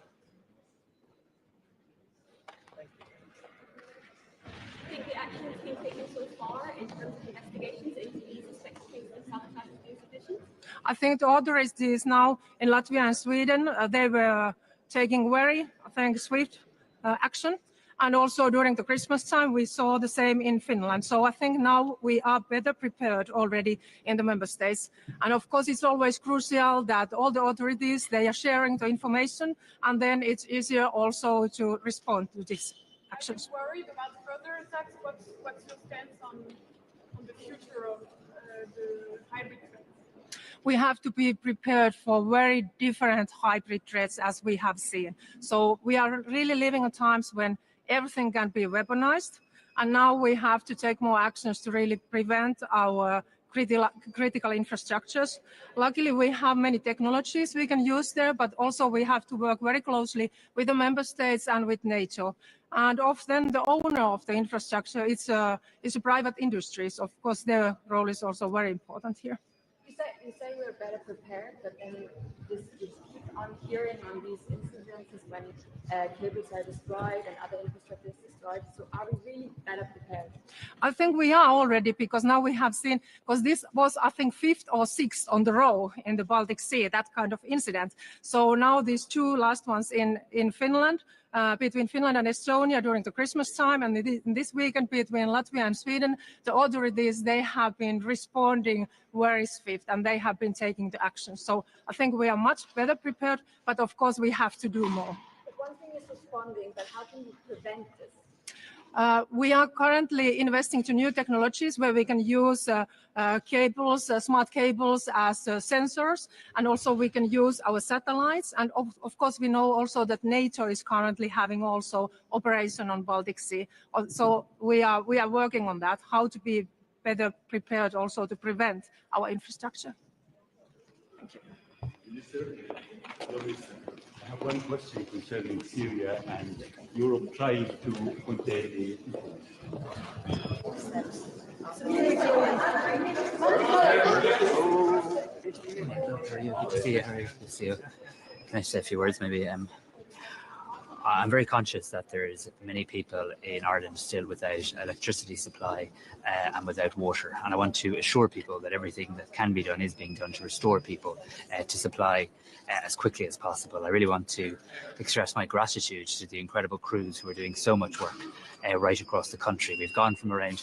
[SPEAKER 5] Think the actions being taken so far in terms of investigations into these suspected sabotage expeditions?
[SPEAKER 14] I think the authorities now in Latvia and Sweden, they were taking very, swift action. And also during the Christmas time, we saw the same in Finland. So I think now we are better prepared already in the member states. And of course, it's always crucial that all the authorities, they are sharing the information, and then it's easier also to respond to these actions.
[SPEAKER 9] Are you worried about further Bundestag, what's your stance on the future of the hybrid threats?
[SPEAKER 14] We have to be prepared for very different hybrid threats as we have seen. So we are really living in times when everything can be weaponized. And now we have to take more actions to really prevent our critical infrastructures. Luckily, we have many technologies we can use there, but also we have to work very closely with the member states and with NATO. And often the owner of the infrastructure is a private industries. Of course, their role is also very important here.
[SPEAKER 5] You say we're better prepared, but then this keep on hearing on these incidences when cables are destroyed and other infrastructure is destroyed. So are we really better prepared?
[SPEAKER 14] I think we are already, because now we have seen, because this was, I think, 5th or 6th on the row in the Baltic Sea, that kind of incident. So now these two last ones in Finland, between Finland and Estonia during the Christmas time, and this weekend between Latvia and Sweden, the authorities, they have been responding very swift and they have been taking the action. So I think we are much better prepared, but of course we have to do more.
[SPEAKER 5] But one thing is responding, but how can we prevent this?
[SPEAKER 14] We are currently investing to new technologies where we can use cables, smart cables as sensors, and also we can use our satellites. And of course, we know also that NATO is currently having also operation on Baltic Sea. So we are working on that, how to be better prepared also to prevent our infrastructure. Thank you.
[SPEAKER 6] Minister, I have one question concerning Syria and Europe trying to contain the
[SPEAKER 15] Good to see you. Good to see you. Can I say a few words maybe? I'm very conscious that there's many people in Ireland still without electricity supply and without water. And I want to assure people that everything that can be done is being done to restore people to supply as quickly as possible. I really want to express my gratitude to the incredible crews who are doing so much work right across the country. We've gone from around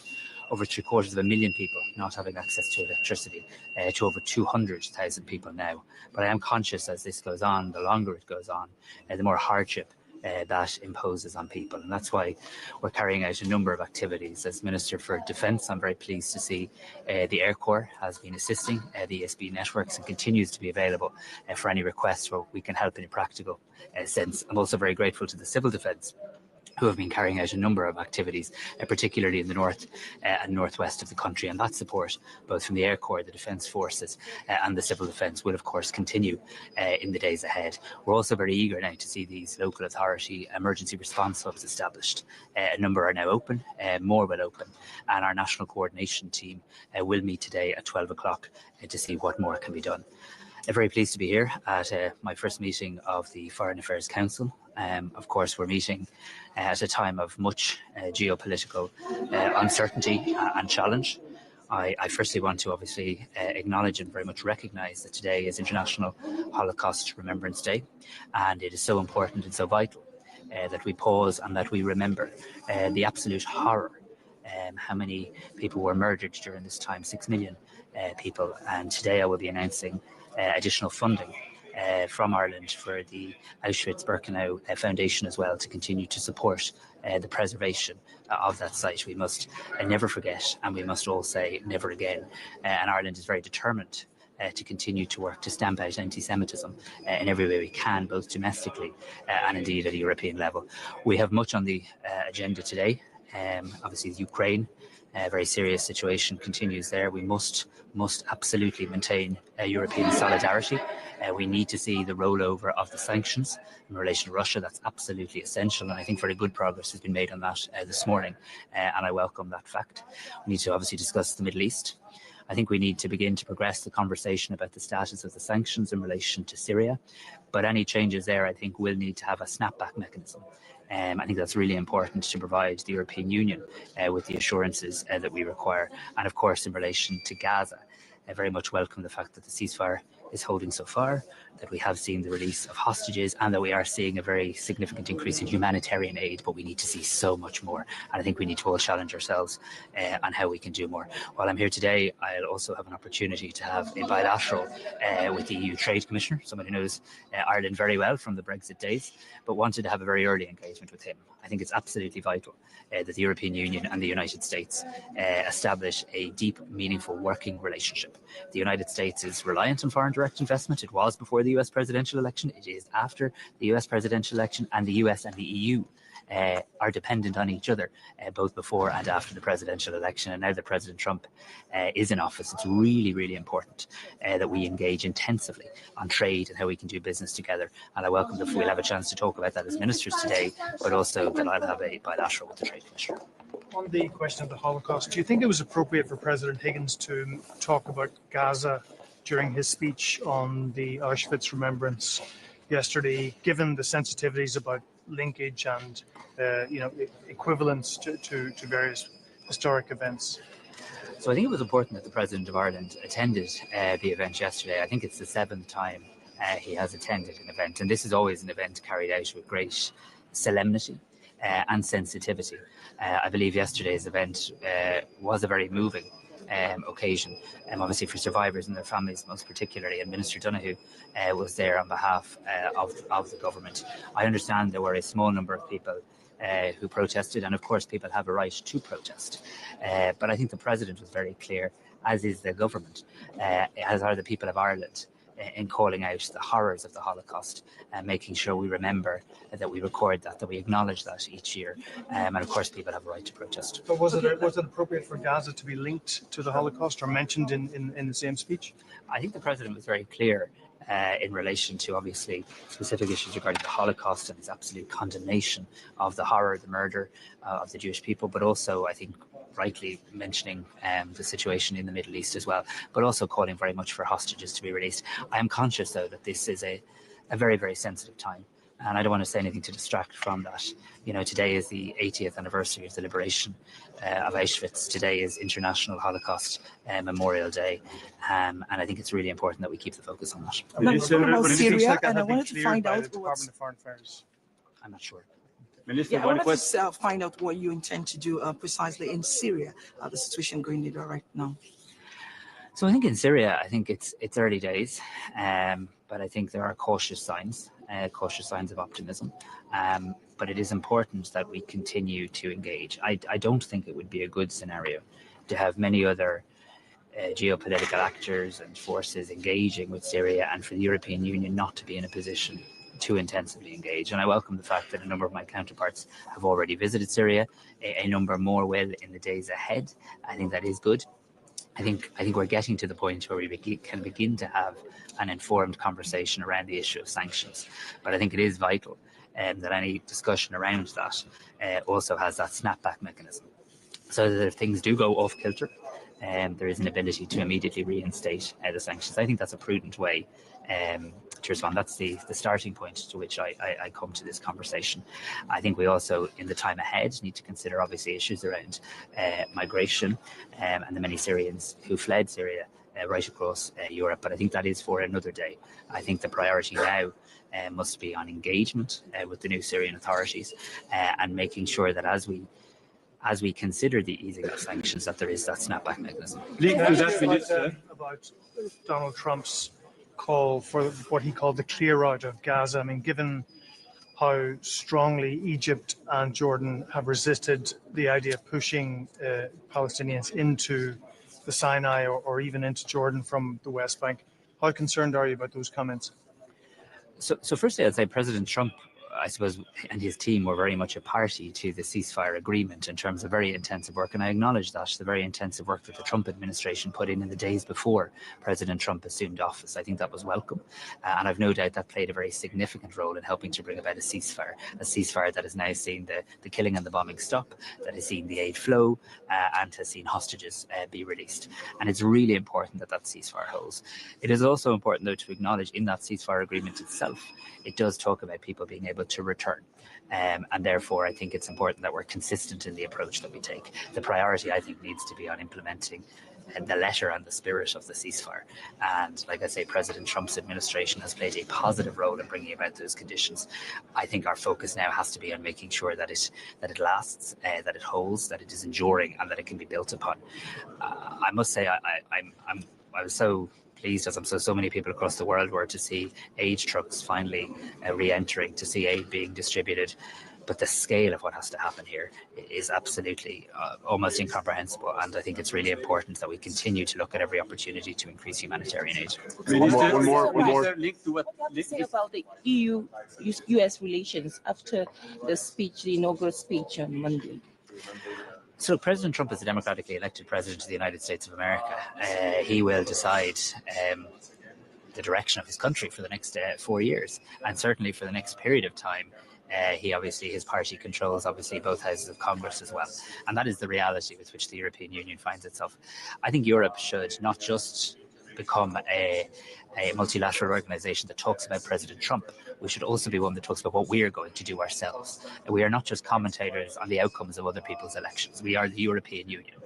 [SPEAKER 15] over 750,000 people not having access to electricity to over 200,000 people now. But I am conscious as this goes on, the longer it goes on, the more hardship that imposes on people. And that's why we're carrying out a number of activities. As Minister for Defence, I'm very pleased to see the Air Corps has been assisting the ESB networks and continues to be available for any requests where we can help in a practical sense. I'm also very grateful to the Civil Defence, who have been carrying out a number of activities, particularly in the north and northwest of the country. And that support, both from the Air Corps, the Defence Forces and the Civil Defence, will of course continue in the days ahead. We're also very eager now to see these local authority emergency response hubs established. A number are now open, more will open, and our national coordination team will meet today at 12 o'clock to see what more can be done. I'm very pleased to be here at my first meeting of the Foreign Affairs Council. Of course, we're meeting at a time of much geopolitical uncertainty and challenge. I firstly want to obviously acknowledge and very much recognise that today is International Holocaust Remembrance Day, and it is so important and so vital that we pause and that we remember the absolute horror. How many people were murdered during this time? 6 million people. And today I will be announcing additional funding from Ireland for the Auschwitz-Birkenau Foundation as well, to continue to support the preservation of that site. We must never forget, and we must all say never again. And Ireland is very determined to continue to work to stamp out anti-Semitism in every way we can, both domestically and indeed at a European level. We have much on the agenda today. Obviously, Ukraine, a very serious situation continues there. We must absolutely maintain European solidarity. We need to see the rollover of the sanctions in relation to Russia. That's absolutely essential, and I think very good progress has been made on that this morning, and I welcome that fact. We need to obviously discuss the Middle East. I think we need to begin to progress the conversation about the status of the sanctions in relation to Syria, but any changes there, I think, will need to have a snapback mechanism. I think that's really important to provide the European Union with the assurances that we require. And of course, in relation to Gaza, I very much welcome the fact that the ceasefire is holding so far, that we have seen the release of hostages, and that we are seeing a very significant increase in humanitarian aid, but we need to see so much more. And I think we need to all challenge ourselves on how we can do more. While I'm here today, I'll also have an opportunity to have a bilateral with the EU Trade Commissioner, someone who knows Ireland very well from the Brexit days, but wanted to have a very early engagement with him I think it's absolutely vital that the European Union and the United States establish a deep, meaningful working relationship. The United States is reliant on foreign direct investment. It was before the US presidential election. It is after the US presidential election, and the US and the EU are dependent on each other, both before and after the presidential election. And now that President Trump is in office, it's really, really important that we engage intensively on trade and how we can do business together. And I welcome if we'll have a chance to talk about that as ministers today, but also that I'll have a bilateral with the Trade Commissioner.
[SPEAKER 16] On the question of the Holocaust, do you think it was appropriate for President Higgins to talk about Gaza during his speech on the Auschwitz remembrance yesterday, given the sensitivities about linkage and equivalence to various historic events?
[SPEAKER 15] So I think it was important that the President of Ireland attended the event yesterday. I think it's the 7th time he has attended an event, and this is always an event carried out with great solemnity and sensitivity. I believe yesterday's event was a very moving occasion, obviously for survivors and their families most particularly, and Minister Donoghue was there on behalf of the government. I understand there were a small number of people who protested, and of course people have a right to protest, but I think the President was very clear, as is the government, as are the people of Ireland, in calling out the horrors of the Holocaust and making sure we remember that we record that we acknowledge that each year, and of course people have a right to protest.
[SPEAKER 16] But was it appropriate for Gaza to be linked to the Holocaust or mentioned in the same speech?
[SPEAKER 15] I think the President was very clear in relation to obviously specific issues regarding the Holocaust and his absolute condemnation of the horror, the murder of the Jewish people, but also I think rightly mentioning the situation in the Middle East as well, but also calling very much for hostages to be released. I am conscious though that this is a very, very sensitive time, and I don't want to say anything to distract from that. You know, today is the 80th anniversary of the liberation of Auschwitz. Today is International Holocaust Memorial Day, and I think it's really important that we keep the focus on that.
[SPEAKER 16] About
[SPEAKER 2] Syria, and I wanted to find out
[SPEAKER 16] Department of Foreign Affairs.
[SPEAKER 15] I'm not sure.
[SPEAKER 2] Yeah, I wanted to find out what you intend to do precisely in Syria, the situation going there right now.
[SPEAKER 15] So I think in Syria, I think it's early days, but I think there are cautious signs of optimism. But it is important that we continue to engage. I don't think it would be a good scenario to have many other geopolitical actors and forces engaging with Syria, and for the European Union not to be in a position to intensively engage. And I welcome the fact that a number of my counterparts have already visited Syria, a number more will in the days ahead. I think that is good. I think we're getting to the point where we can begin to have an informed conversation around the issue of sanctions. But I think it is vital that any discussion around that also has that snapback mechanism, so that if things do go off kilter, there is an ability to immediately reinstate the sanctions. I think that's a prudent way to respond. That's the starting point to which I come to this conversation. I think we also, in the time ahead, need to consider obviously issues around migration and the many Syrians who fled Syria right across Europe. But I think that is for another day. I think the priority now must be on engagement with the new Syrian authorities and making sure that as we consider the easing of sanctions, that there is that snapback mechanism.
[SPEAKER 16] About Donald Trump's call for what he called the clear out of Gaza. I mean, given how strongly Egypt and Jordan have resisted the idea of pushing Palestinians into the Sinai or even into Jordan from the West Bank, how concerned are you about those comments?
[SPEAKER 15] So firstly, I'd say President Trump, I suppose, and his team were very much a party to the ceasefire agreement in terms of very intensive work. And I acknowledge that, the very intensive work that the Trump administration put in the days before President Trump assumed office. I think that was welcome. And I've no doubt that played a very significant role in helping to bring about a ceasefire that has now seen the killing and the bombing stop, that has seen the aid flow, and has seen hostages be released. And it's really important that ceasefire holds. It is also important, though, to acknowledge in that ceasefire agreement itself, it does talk about people being able to return. And therefore, I think it's important that we're consistent in the approach that we take. The priority, I think, needs to be on implementing the letter and the spirit of the ceasefire. And like I say, President Trump's administration has played a positive role in bringing about those conditions. I think our focus now has to be on making sure that it lasts, that it holds, that it is enduring, and that it can be built upon. I must say, I was so pleased, as I'm so many people across the world were, to see aid trucks finally re-entering, to see aid being distributed. But the scale of what has to happen here is absolutely almost incomprehensible. And I think it's really important that we continue to look at every opportunity to increase humanitarian aid.
[SPEAKER 17] One more. Link to what to say about the EU-US relations after the inaugural speech on Monday?
[SPEAKER 15] So President Trump is a democratically elected president of the United States of America. He will decide the direction of his country for the next 4 years, and certainly for the next period of time. His party controls obviously both houses of Congress as well, and that is the reality with which the European Union finds itself. I think Europe should not just become a multilateral organization that talks about President Trump. We should also be one that talks about what we are going to do ourselves. We are not just commentators on the outcomes of other people's elections. We are the European Union,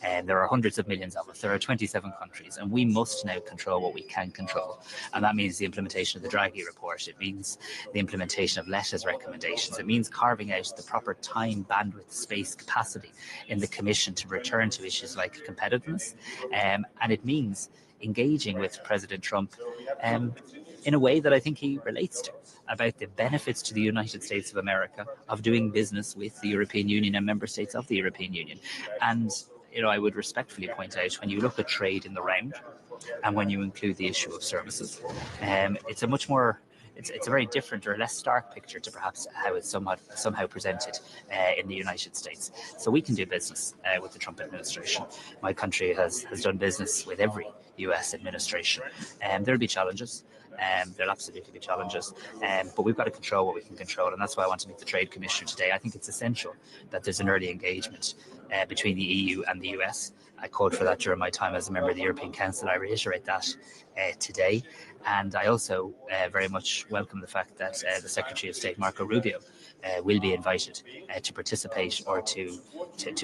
[SPEAKER 15] and there are hundreds of millions of us. There are 27 countries, and we must now control what we can control. And that means the implementation of the Draghi report. It means the implementation of Letta's recommendations. It means carving out the proper time, bandwidth, space, capacity in the Commission to return to issues like competitiveness. And it means engaging with President Trump in a way that I think he relates to, about the benefits to the United States of America of doing business with the European Union and member states of the European Union. And I would respectfully point out, when you look at trade in the round and when you include the issue of services, it's a much more it's a very different or less stark picture to perhaps how it's somehow presented in the United States. So we can do business with the Trump administration. My country has done business with every US administration. There'll be challenges. There'll absolutely be challenges, but we've got to control what we can control, and that's why I want to meet the Trade Commissioner today. I think it's essential that there's an early engagement between the EU and the US. I called for that during my time as a member of the European Council. I reiterate that today, and I also very much welcome the fact that the Secretary of State, Marco Rubio, will be invited to participate or to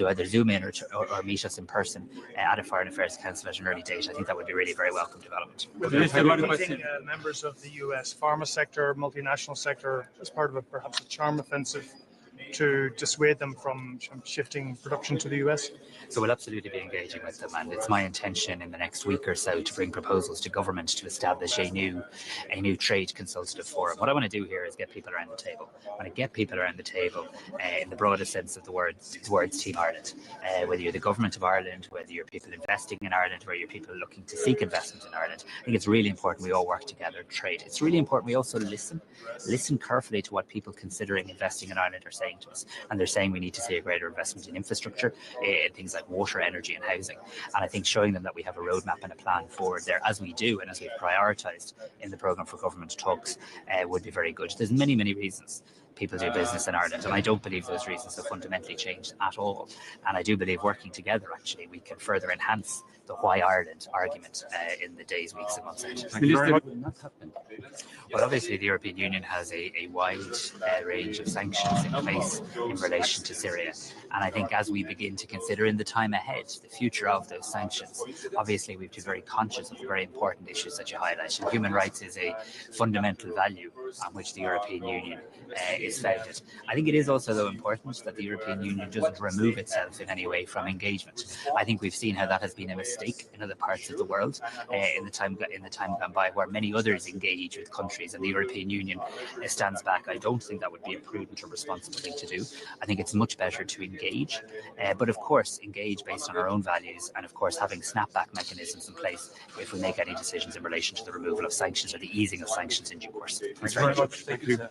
[SPEAKER 15] either Zoom in or meet us in person at a Foreign Affairs Council at an early date. I think that would be really very welcome development.
[SPEAKER 16] Meeting members of the US pharma sector, multinational sector, as part of perhaps a charm offensive to dissuade them from shifting production to the US?
[SPEAKER 15] So we'll absolutely be engaging with them, and it's my intention in the next week or so to bring proposals to government to establish a new trade consultative forum. What I want to do here is get people around the table. I want to get people around the table in the broadest sense of the words Team Ireland. Whether you're the government of Ireland, whether you're people investing in Ireland, whether you're people looking to seek investment in Ireland, I think it's really important we all work together and trade. It's really important we also listen carefully to what people considering investing in Ireland are saying to us. And they're saying we need to see a greater investment in infrastructure, in things like water, energy and housing. And I think showing them that we have a roadmap and a plan forward there, as we do and as we've prioritised in the programme for government talks, would be very good. There's many, many reasons people do business in Ireland, and I don't believe those reasons have fundamentally changed at all. And I do believe working together, actually, we can further enhance the Why Ireland argument in the days, weeks and months ahead. Well, obviously the European Union has a wide range of sanctions in place in relation to Syria, and I think as we begin to consider in the time ahead the future of those sanctions, obviously we have to be very conscious of the very important issues that you highlight. And human rights is a fundamental value on which the European Union is founded. I think it is also, though, important that the European Union doesn't remove itself in any way from engagement. I think we've seen how that has been a mistake in other parts of the world in the time gone by, where many others engage with countries and the European Union stands back. I don't think that would be a prudent or responsible thing to do. I think it's much better to engage, but of course engage based on our own values, and of course having snapback mechanisms in place if we make any decisions in relation to the removal of sanctions or the easing of sanctions in due course. Thanks very much.
[SPEAKER 17] Thank you, sir.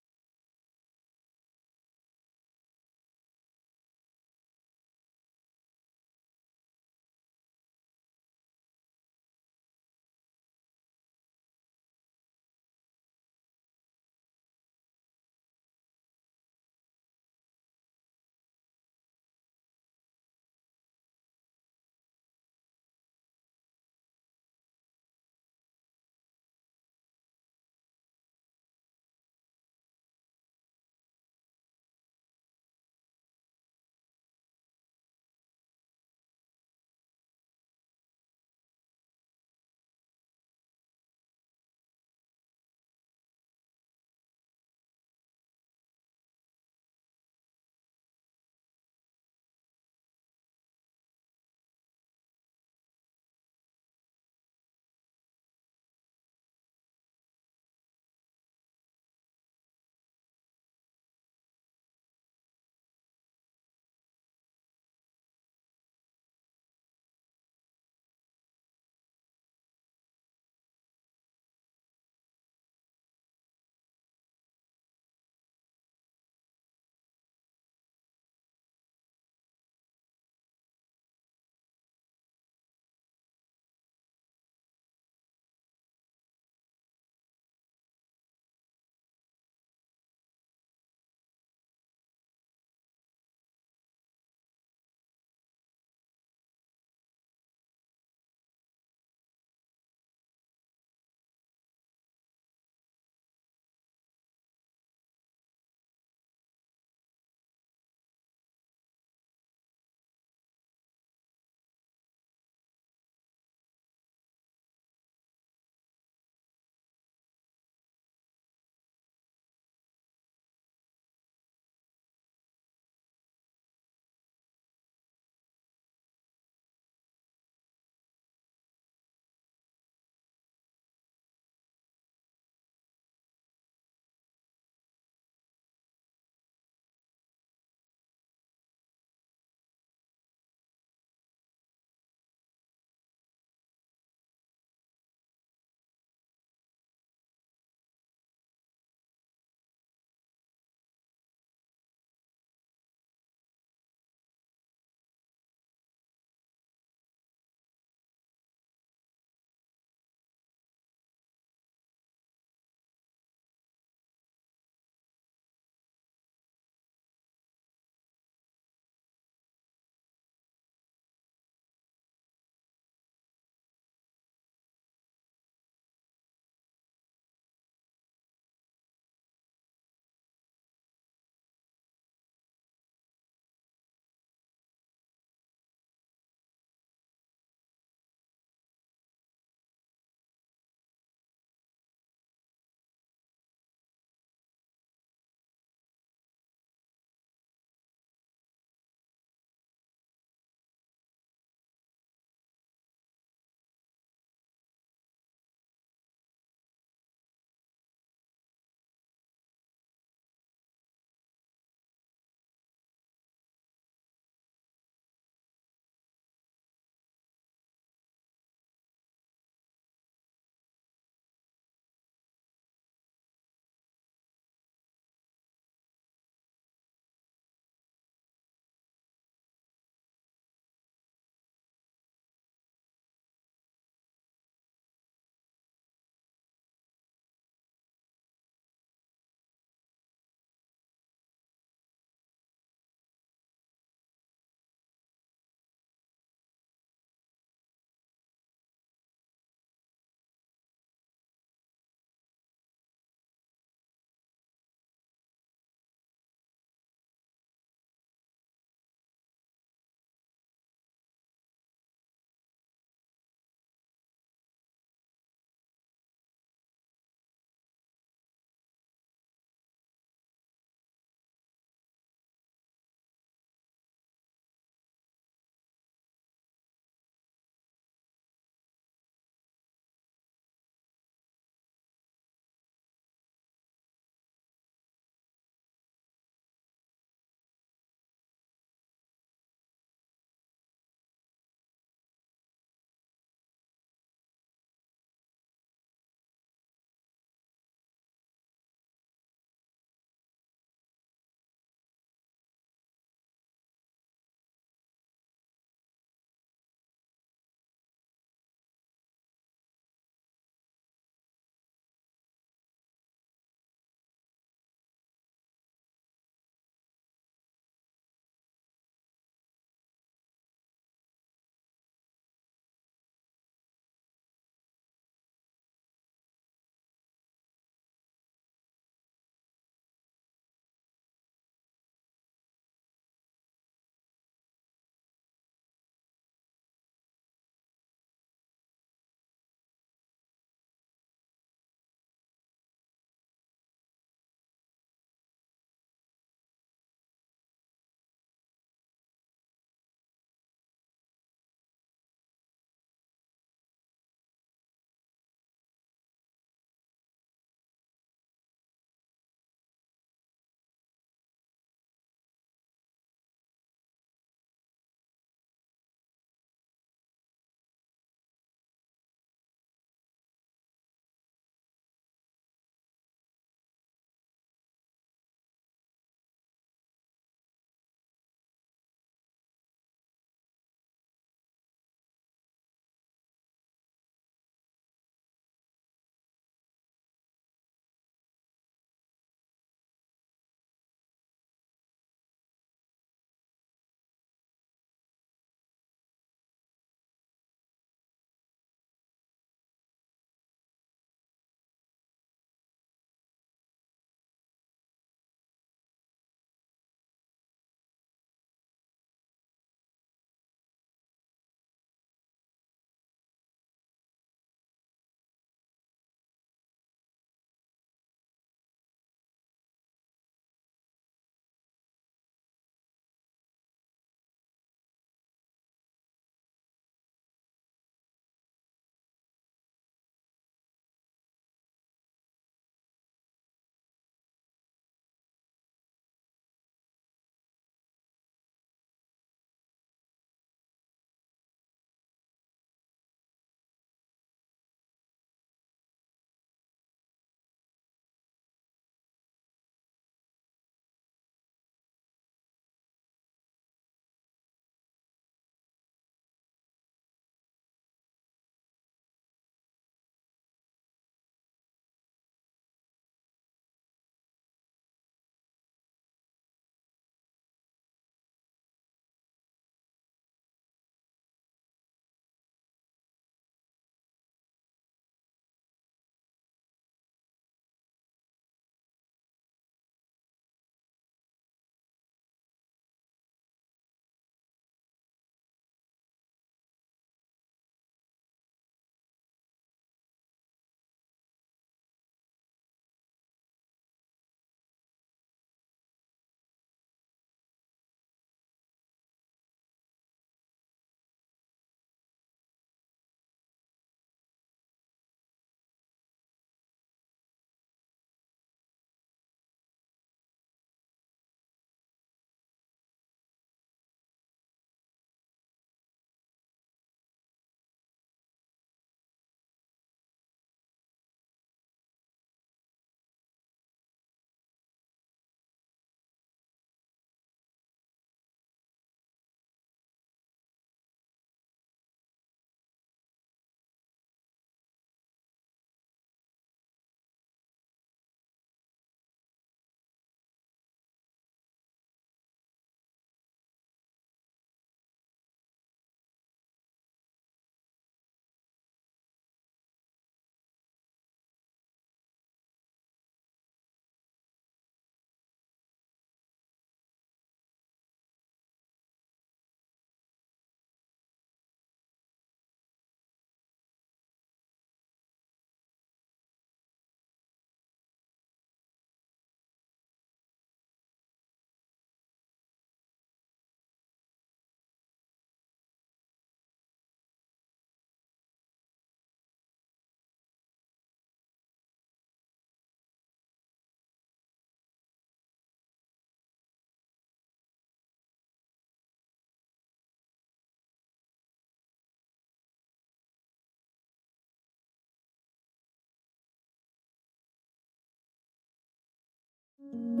[SPEAKER 10] you.